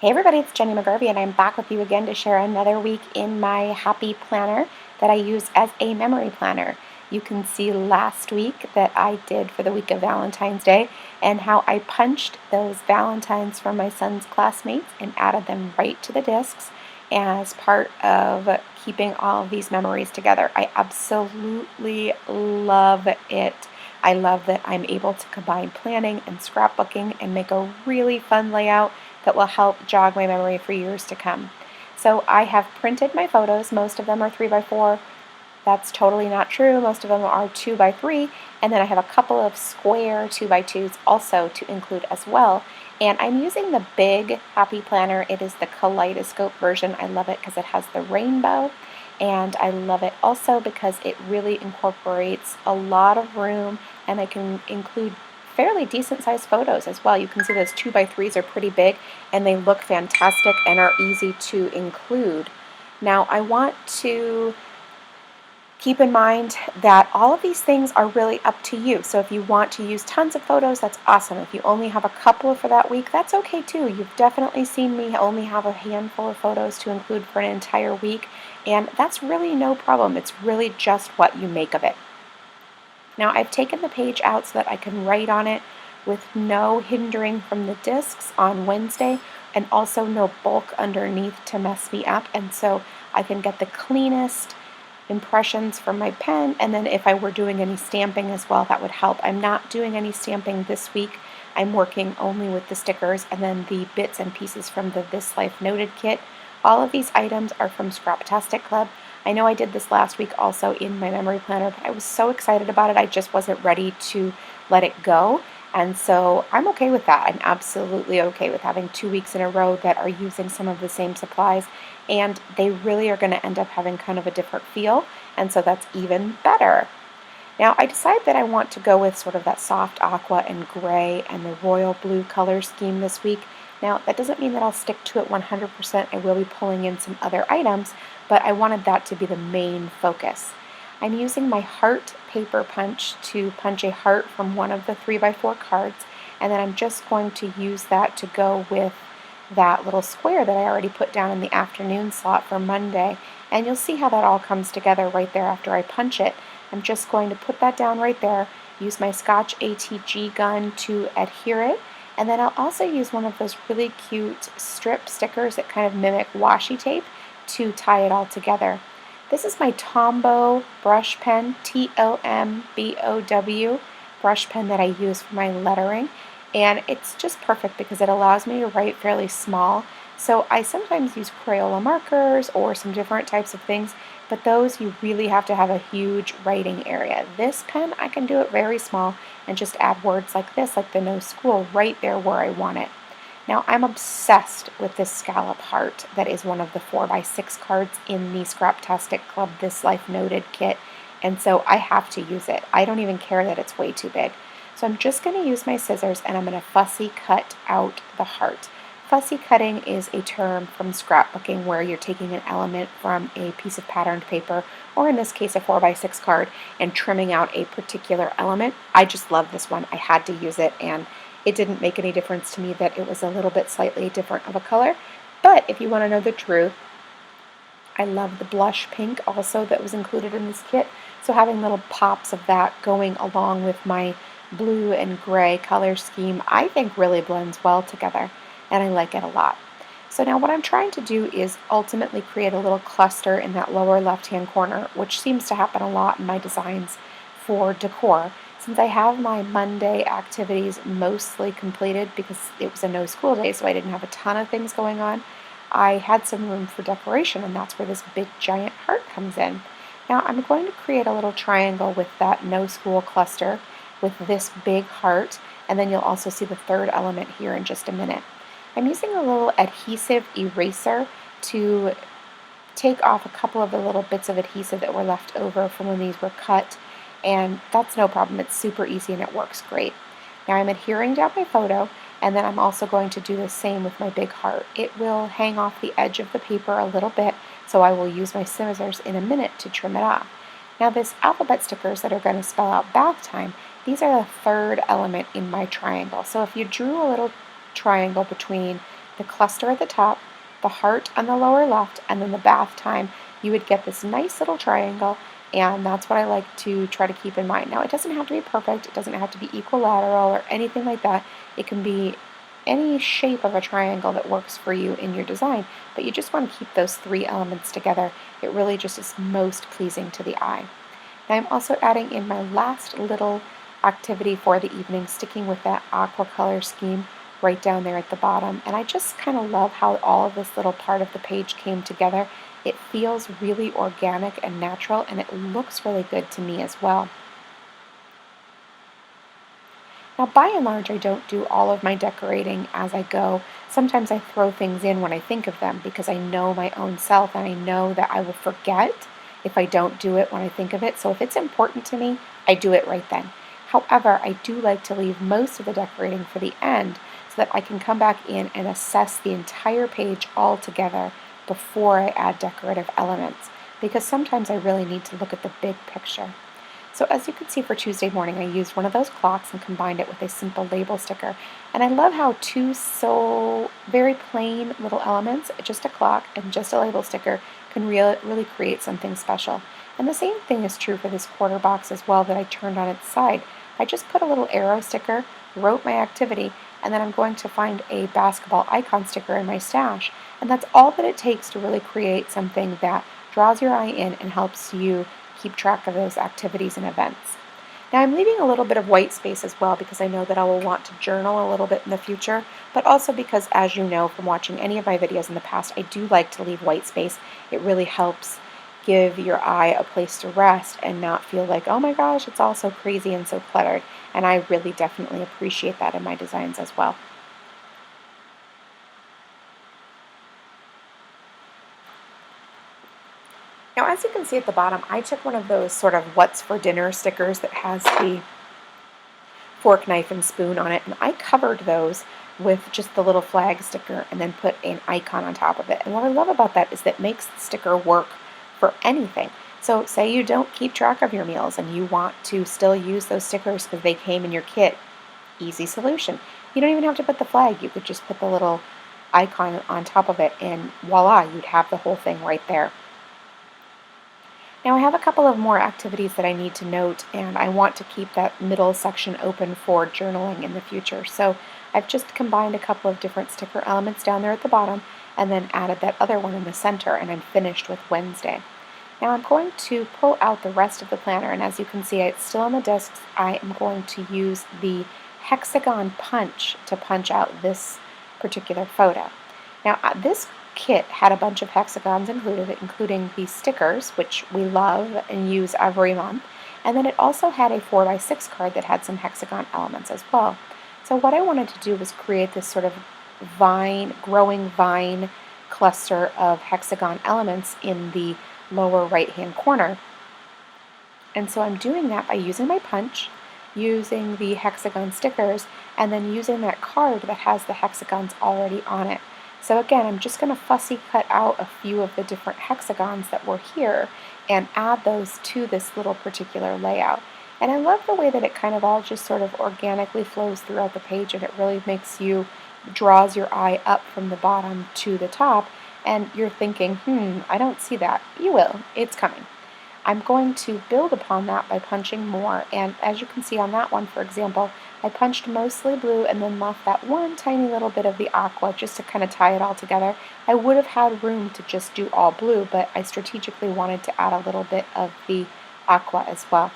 Hey everybody, it's Jenny McGarvey, and I'm back with you again to share another week in my Happy Planner that I use as a memory planner. You can see last week that I did for the week of Valentine's Day and how I punched those Valentines from my son's classmates and added them right to the discs as part of keeping all of these memories together. I absolutely love it. I love that I'm able to combine planning and scrapbooking and make a really fun layout that will help jog my memory for years to come. So I have printed my photos. Most of them are 3x4. That's totally not true. Most of them are 2x3. And then I have a couple of square 2x2s also to include as well. And I'm using the big Happy Planner. It is the kaleidoscope version. I love it because it has the rainbow. And I love it also because it really incorporates a lot of room, and I can include fairly decent sized photos as well. You can see those 2x3s are pretty big and they look fantastic and are easy to include. Now I want to keep in mind that all of these things are really up to you. So if you want to use tons of photos, that's awesome. If you only have a couple for that week, that's okay too. You've definitely seen me only have a handful of photos to include for an entire week, and that's really no problem. It's really just what you make of it. Now I've taken the page out so that I can write on it with no hindering from the discs on Wednesday, and also no bulk underneath to mess me up, and so I can get the cleanest impressions from my pen. And then if I were doing any stamping as well, that would help. I'm not doing any stamping this week. I'm working only with the stickers and then the bits and pieces from the This Life Noted kit. All of these items are from Scraptastic Club. I know I did this last week also in my memory planner, but I was so excited about it, I just wasn't ready to let it go. And so I'm okay with that. I'm absolutely okay with having 2 weeks in a row that are using some of the same supplies, and they really are going to end up having kind of a different feel, and so that's even better. Now I decided that I want to go with sort of that soft aqua and gray and the royal blue color scheme this week. Now that doesn't mean that I'll stick to it 100%. I will be pulling in some other items, but I wanted that to be the main focus. I'm using my heart paper punch to punch a heart from one of the 3x4 cards, and then I'm just going to use that to go with that little square that I already put down in the afternoon slot for Monday. And you'll see how that all comes together right there after I punch it. I'm just going to put that down right there, use my Scotch ATG gun to adhere it, and then I'll also use one of those really cute strip stickers that kind of mimic washi tape to tie it all together. This is my Tombow brush pen, Tombow brush pen that I use for my lettering, and it's just perfect because it allows me to write fairly small. So I sometimes use Crayola markers or some different types of things, but those you really have to have a huge writing area. This pen, I can do it very small and just add words like this, like the no school, right there where I want it. Now I'm obsessed with this scallop heart that is one of the 4x6 cards in the Scraptastic Club This Life Noted kit, and so I have to use it. I don't even care that it's way too big. So I'm just going to use my scissors and I'm going to fussy cut out the heart. Fussy cutting is a term from scrapbooking where you're taking an element from a piece of patterned paper, or in this case a 4x6 card, and trimming out a particular element. I just love this one. I had to use it, and it didn't make any difference to me that it was a little bit slightly different of a color. But if you want to know the truth, I love the blush pink also that was included in this kit. So having little pops of that going along with my blue and gray color scheme, I think really blends well together, and I like it a lot. So now what I'm trying to do is ultimately create a little cluster in that lower left-hand corner, which seems to happen a lot in my designs for decor. Since I have my Monday activities mostly completed because it was a no school day, so I didn't have a ton of things going on, I had some room for decoration, and that's where this big giant heart comes in. Now I'm going to create a little triangle with that no school cluster with this big heart, and then you'll also see the third element here in just a minute. I'm using a little adhesive eraser to take off a couple of the little bits of adhesive that were left over from when these were cut, and that's no problem. It's super easy and it works great. Now I'm adhering down my photo, and then I'm also going to do the same with my big heart. It will hang off the edge of the paper a little bit, so I will use my scissors in a minute to trim it off. Now this alphabet stickers that are going to spell out bath time, these are the third element in my triangle. So if you drew a little triangle between the cluster at the top, the heart on the lower left, and then the bath time, you would get this nice little triangle, and that's what I like to try to keep in mind. Now, it doesn't have to be perfect, it doesn't have to be equilateral or anything like that. It can be any shape of a triangle that works for you in your design, but you just want to keep those three elements together. It really just is most pleasing to the eye. Now I'm also adding in my last little activity for the evening, sticking with that aqua color scheme right down there at the bottom. And I just kind of love how all of this little part of the page came together. It feels really organic and natural, and it looks really good to me as well. Now, by and large, I don't do all of my decorating as I go. Sometimes I throw things in when I think of them because I know my own self and I know that I will forget if I don't do it when I think of it. So if it's important to me, I do it right then. However, I do like to leave most of the decorating for the end so that I can come back in and assess the entire page all together before I add decorative elements, because sometimes I really need to look at the big picture. So as you can see, for Tuesday morning, I used one of those clocks and combined it with a simple label sticker. And I love how two so very plain little elements, just a clock and just a label sticker, can really create something special. And the same thing is true for this quarter box as well that I turned on its side. I just put a little arrow sticker, wrote my activity, and then I'm going to find a basketball icon sticker in my stash. And that's all that it takes to really create something that draws your eye in and helps you keep track of those activities and events. Now I'm leaving a little bit of white space as well because I know that I will want to journal a little bit in the future, but also because, as you know from watching any of my videos in the past, I do like to leave white space. It really helps give your eye a place to rest and not feel like, oh my gosh, it's all so crazy and so cluttered. And I really definitely appreciate that in my designs as well. Now, as you can see at the bottom, I took one of those sort of what's for dinner stickers that has the fork, knife, and spoon on it, and I covered those with just the little flag sticker and then put an icon on top of it. And what I love about that is that it makes the sticker work for anything. So say you don't keep track of your meals and you want to still use those stickers because they came in your kit. Easy solution. You don't even have to put the flag. You could just put the little icon on top of it and voila, you'd have the whole thing right there. Now I have a couple of more activities that I need to note, and I want to keep that middle section open for journaling in the future. So I've just combined a couple of different sticker elements down there at the bottom and then added that other one in the center, and I'm finished with Wednesday. Now I'm going to pull out the rest of the planner, and as you can see, it's still on the discs. I am going to use the hexagon punch to punch out this particular photo. Now this kit had a bunch of hexagons included, including the stickers, which we love and use every month, and then it also had a 4x6 card that had some hexagon elements as well. So what I wanted to do was create this sort of growing vine cluster of hexagon elements in the lower right hand corner. And so I'm doing that by using my punch, using the hexagon stickers, and then using that card that has the hexagons already on it. So again, I'm just going to fussy cut out a few of the different hexagons that were here and add those to this little particular layout. And I love the way that it kind of all just sort of organically flows throughout the page, and it really draws your eye up from the bottom to the top, and you're thinking, I don't see that. You will. It's coming. I'm going to build upon that by punching more, and as you can see on that one, for example, I punched mostly blue and then left that one tiny little bit of the aqua just to kind of tie it all together. I would have had room to just do all blue, but I strategically wanted to add a little bit of the aqua as well.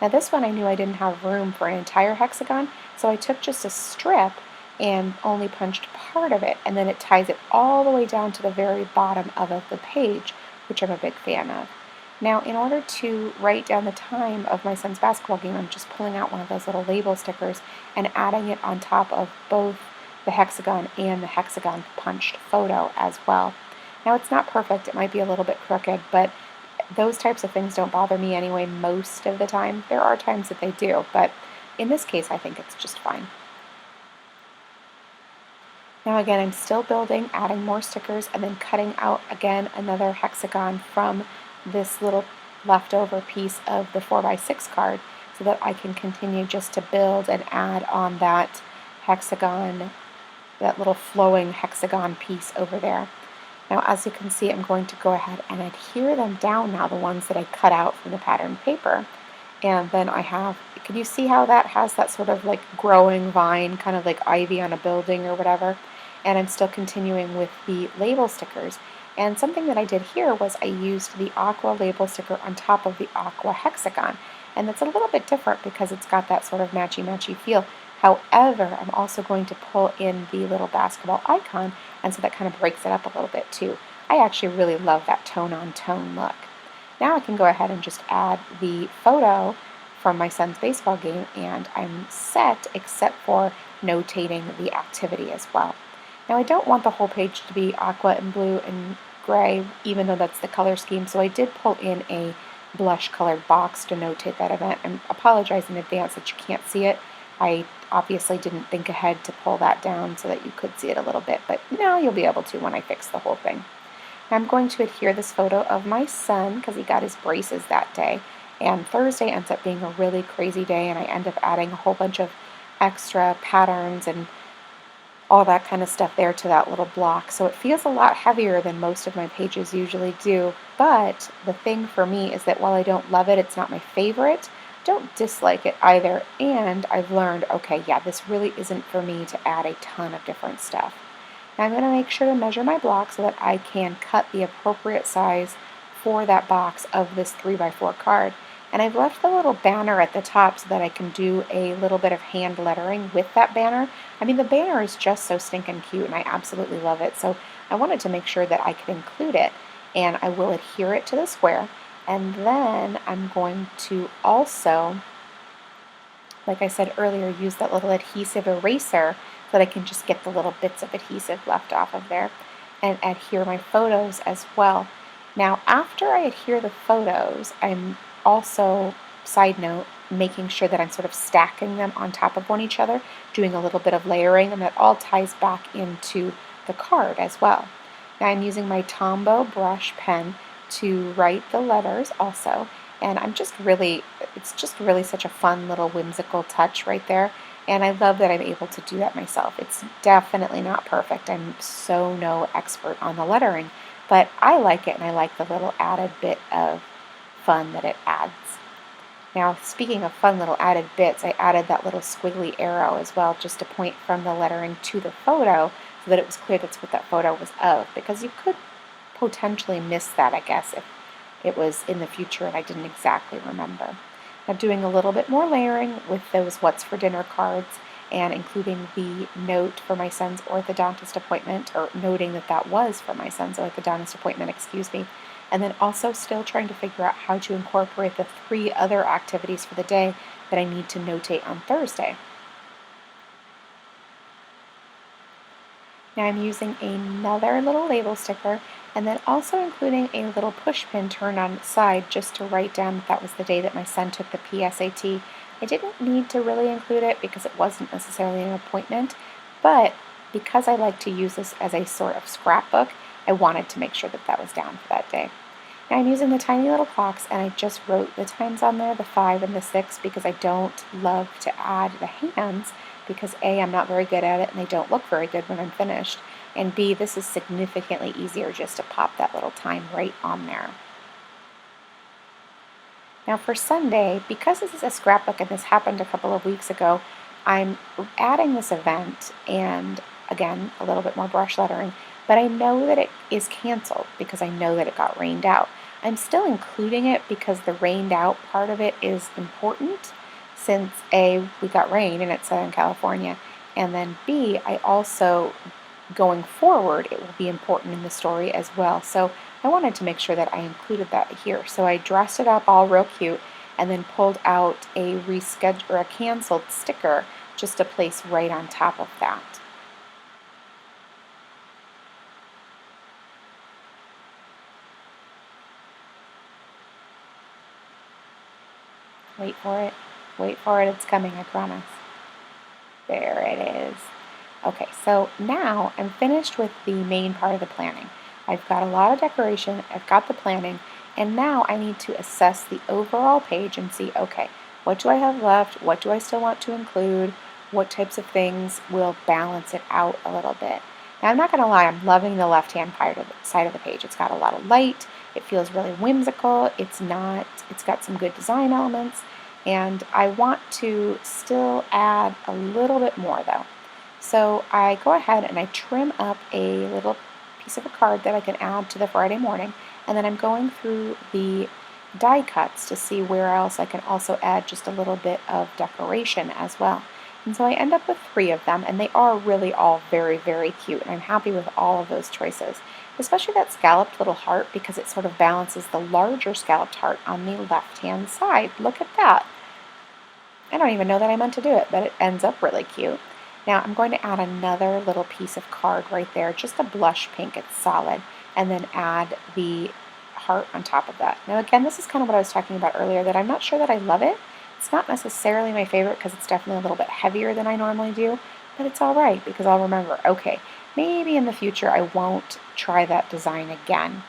Now this one I knew I didn't have room for an entire hexagon, so I took just a strip and only punched part of it, and then it ties it all the way down to the very bottom of the page, which I'm a big fan of. Now, in order to write down the time of my son's basketball game, I'm just pulling out one of those little label stickers and adding it on top of both the hexagon and the hexagon punched photo as well. Now, it's not perfect. It might be a little bit crooked, but those types of things don't bother me anyway most of the time. There are times that they do, but in this case, I think it's just fine. Now again, I'm still building, adding more stickers, and then cutting out again another hexagon from this little leftover piece of the 4x6 card so that I can continue just to build and add on that hexagon that little flowing hexagon piece over there. Now, as you can see, I'm going to go ahead and adhere them down now, the ones that I cut out from the pattern paper. And then I have, can you see how that has that sort of like growing vine, kind of like ivy on a building or whatever? And I'm still continuing with the label stickers. And something that I did here was I used the aqua label sticker on top of the aqua hexagon. And that's a little bit different because it's got that sort of matchy-matchy feel. However, I'm also going to pull in the little basketball icon, and so that kind of breaks it up a little bit too. I actually really love that tone-on-tone look. Now I can go ahead and just add the photo from my son's baseball game, and I'm set except for notating the activity as well. Now I don't want the whole page to be aqua and blue and gray, even though that's the color scheme, so I did pull in a blush colored box to notate that event. I apologize in advance that you can't see it. I obviously didn't think ahead to pull that down so that you could see it a little bit, but now you'll be able to when I fix the whole thing. I'm going to adhere this photo of my son because he got his braces that day, and Thursday ends up being a really crazy day, and I end up adding a whole bunch of extra patterns and all that kind of stuff there to that little block. So it feels a lot heavier than most of my pages usually do, but the thing for me is that while I don't love it, it's not my favorite, don't dislike it either, and I've learned, okay, yeah, this really isn't for me to add a ton of different stuff. Now I'm going to make sure to measure my block so that I can cut the appropriate size for that box of this 3x4 card. And I've left the little banner at the top so that I can do a little bit of hand lettering with that banner. I mean, the banner is just so stinking cute and I absolutely love it. So I wanted to make sure that I could include it, and I will adhere it to the square. And then I'm going to also, like I said earlier, use that little adhesive eraser so that I can just get the little bits of adhesive left off of there, and adhere my photos as well. Now, after I adhere the photos, I'm also, side note, making sure that I'm sort of stacking them on top of one each other, doing a little bit of layering, and that all ties back into the card as well. Now I'm using my Tombow brush pen to write the letters also, and it's just really such a fun little whimsical touch right there, and I love that I'm able to do that myself. It's definitely not perfect. I'm so no expert on the lettering, but I like it, and I like the little added bit of fun that it adds. Now, speaking of fun little added bits, I added that little squiggly arrow as well, just to point from the lettering to the photo so that it was clear that's what that photo was of, because you could potentially miss that, I guess, if it was in the future and I didn't exactly remember. Now, doing a little bit more layering with those What's for Dinner cards, and including the note for my son's orthodontist appointment, or noting that that was for my son's orthodontist appointment, excuse me, and then also still trying to figure out how to incorporate the 3 other activities for the day that I need to notate on Thursday. Now I'm using another little label sticker, and then also including a little push pin turned on its side just to write down that that was the day that my son took the PSAT. I didn't need to really include it because it wasn't necessarily an appointment, but because I like to use this as a sort of scrapbook, I wanted to make sure that that was down for that day. Now I'm using the tiny little clocks, and I just wrote the times on there, the 5 and the 6, because I don't love to add the hands, because A, I'm not very good at it and they don't look very good when I'm finished, and B, this is significantly easier just to pop that little time right on there. Now for Sunday, because this is a scrapbook and this happened a couple of weeks ago, I'm adding this event and, again, a little bit more brush lettering, but I know that it is canceled because I know that it got rained out. I'm still including it because the rained out part of it is important, since A, we got rain and it's Southern California, and then B, I also, going forward, it will be important in the story as well. So I wanted to make sure that I included that here. So I dressed it up all real cute and then pulled out a rescheduled or a canceled sticker just to place right on top of that. Wait for it. Wait for it. It's coming, I promise. There it is. Okay, so now I'm finished with the main part of the planning. I've got a lot of decoration, I've got the planning, and now I need to assess the overall page and see, okay, what do I have left? What do I still want to include? what types of things will balance it out a little bit. Now, I'm not going to lie, I'm loving the left-hand side of the page. It's got a lot of light. It feels really whimsical. It's got some good design elements, and I want to still add a little bit more though. So I go ahead and I trim up a little piece of a card that I can add to the Friday morning, and then I'm going through the die cuts to see where else I can also add just a little bit of decoration as well. And so I end up with 3 of them, and they are really all very, very cute, and I'm happy with all of those choices. Especially that scalloped little heart, because it sort of balances the larger scalloped heart on the left-hand side. Look at that. I don't even know that I meant to do it, but it ends up really cute. Now I'm going to add another little piece of card right there, just a blush pink, it's solid, and then add the heart on top of that. Now again, this is kind of what I was talking about earlier, that I'm not sure that I love it. It's not necessarily my favorite because it's definitely a little bit heavier than I normally do, but it's all right because I'll remember, okay, maybe in the future I won't try that design again.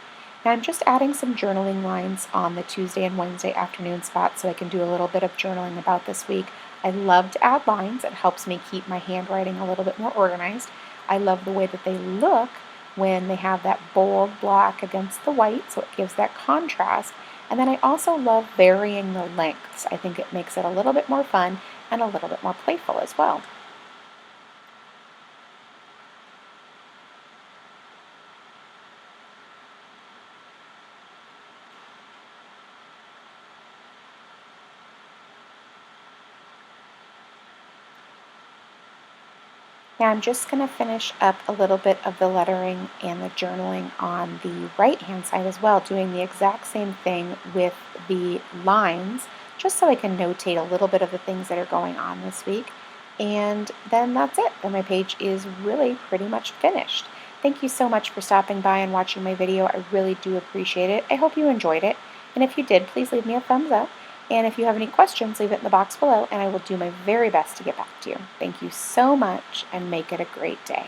Now I'm just adding some journaling lines on the Tuesday and Wednesday afternoon spot so I can do a little bit of journaling about this week. I love to add lines. It helps me keep my handwriting a little bit more organized. I love the way that they look when they have that bold black against the white, so it gives that contrast. And then I also love varying the lengths. I think it makes it a little bit more fun and a little bit more playful as well. Now I'm just going to finish up a little bit of the lettering and the journaling on the right hand side as well, doing the exact same thing with the lines, just so I can notate a little bit of the things that are going on this week. And then that's it. Then my page is really pretty much finished. Thank you so much for stopping by and watching my video. I really do appreciate it. I hope you enjoyed it. And if you did, please leave me a thumbs up. And if you have any questions, leave it in the box below, and I will do my very best to get back to you. Thank you so much, and make it a great day.